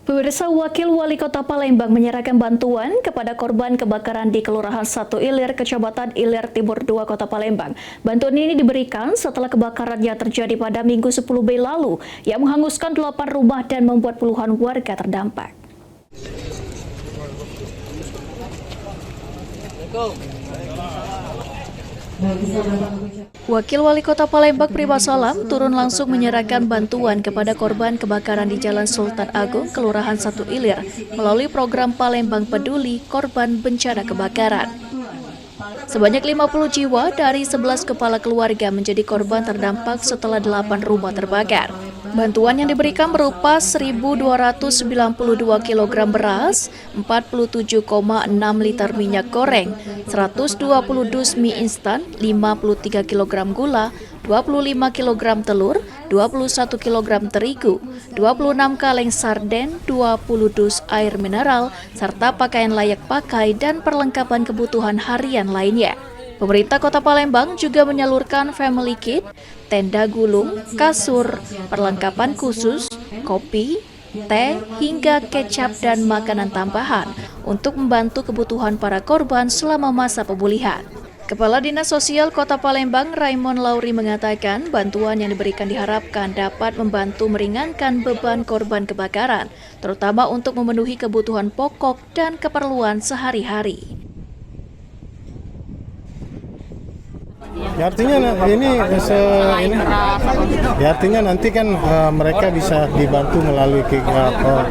Pemirsa, Wakil Wali Kota Palembang menyerahkan bantuan kepada korban kebakaran di Kelurahan 1 Ilir, Kecamatan Ilir Timur 2, Kota Palembang. Bantuan ini diberikan setelah kebakaran yang terjadi pada Minggu 10 Mei lalu yang menghanguskan 8 rumah dan membuat puluhan warga terdampak. Wakil Wali Kota Palembang Prima Salam turun langsung menyerahkan bantuan kepada korban kebakaran di Jalan Sultan Agung, Kelurahan 1 Ilir, melalui program Palembang Peduli Korban Bencana Kebakaran. Sebanyak 50 jiwa dari 11 kepala keluarga menjadi korban terdampak setelah 8 rumah terbakar. Bantuan yang diberikan berupa 1.292 kg beras, 47,6 liter minyak goreng, 120 dus mie instan, 53 kg gula, 25 kg telur, 21 kg terigu, 26 kaleng sarden, 20 dus air mineral, serta pakaian layak pakai dan perlengkapan kebutuhan harian lainnya. Pemerintah Kota Palembang juga menyalurkan family kit, tenda gulung, kasur, perlengkapan khusus, kopi, teh, hingga kecap dan makanan tambahan untuk membantu kebutuhan para korban selama masa pemulihan. Kepala Dinas Sosial Kota Palembang, Raymond Lauri, mengatakan bantuan yang diberikan diharapkan dapat membantu meringankan beban korban kebakaran, terutama untuk memenuhi kebutuhan pokok dan keperluan sehari-hari. Ya, artinya nanti kan mereka bisa dibantu melalui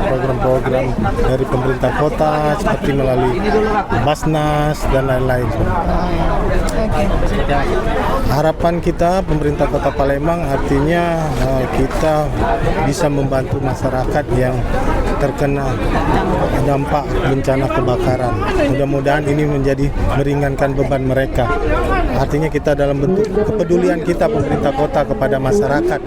program-program dari pemerintah kota seperti melalui Basnas dan lain-lain. Harapan kita pemerintah Kota Palembang artinya kita bisa membantu masyarakat yang terkena dampak bencana kebakaran. Mudah-mudahan ini menjadi meringankan beban mereka. Artinya kita dalam bentuk kepedulian kita pemerintah kota kepada masyarakat.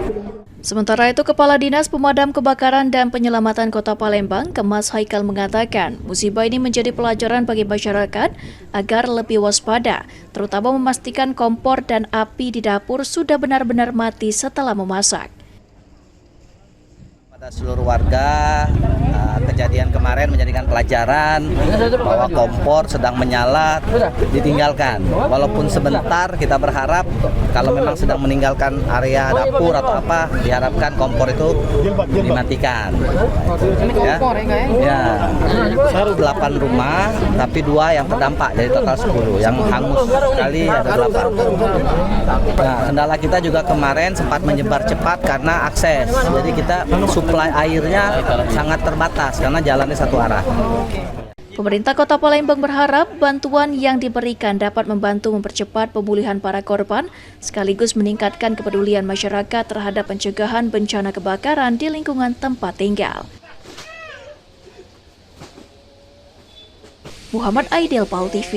Sementara itu, Kepala Dinas Pemadam Kebakaran dan Penyelamatan Kota Palembang, Kemas Haikal, mengatakan musibah ini menjadi pelajaran bagi masyarakat agar lebih waspada, terutama memastikan kompor dan api di dapur sudah benar-benar mati setelah memasak. Pada seluruh warga, kejadian kemarin menjadikan pelajaran bahwa kompor sedang menyala ditinggalkan. Walaupun sebentar, kita berharap kalau memang sedang meninggalkan area dapur atau apa, diharapkan kompor itu dimatikan. Ya, 8 rumah, tapi 2 yang terdampak, jadi total 10. Yang hangus sekali ada 8. Nah, kendala kita juga kemarin sempat menyebar cepat karena akses. Jadi kita suplai airnya sangat terbatas karena jalannya satu arah. Pemerintah Kota Palembang berharap bantuan yang diberikan dapat membantu mempercepat pemulihan para korban, sekaligus meningkatkan kepedulian masyarakat terhadap pencegahan bencana kebakaran di lingkungan tempat tinggal. Muhammad Aidil, PAL TV.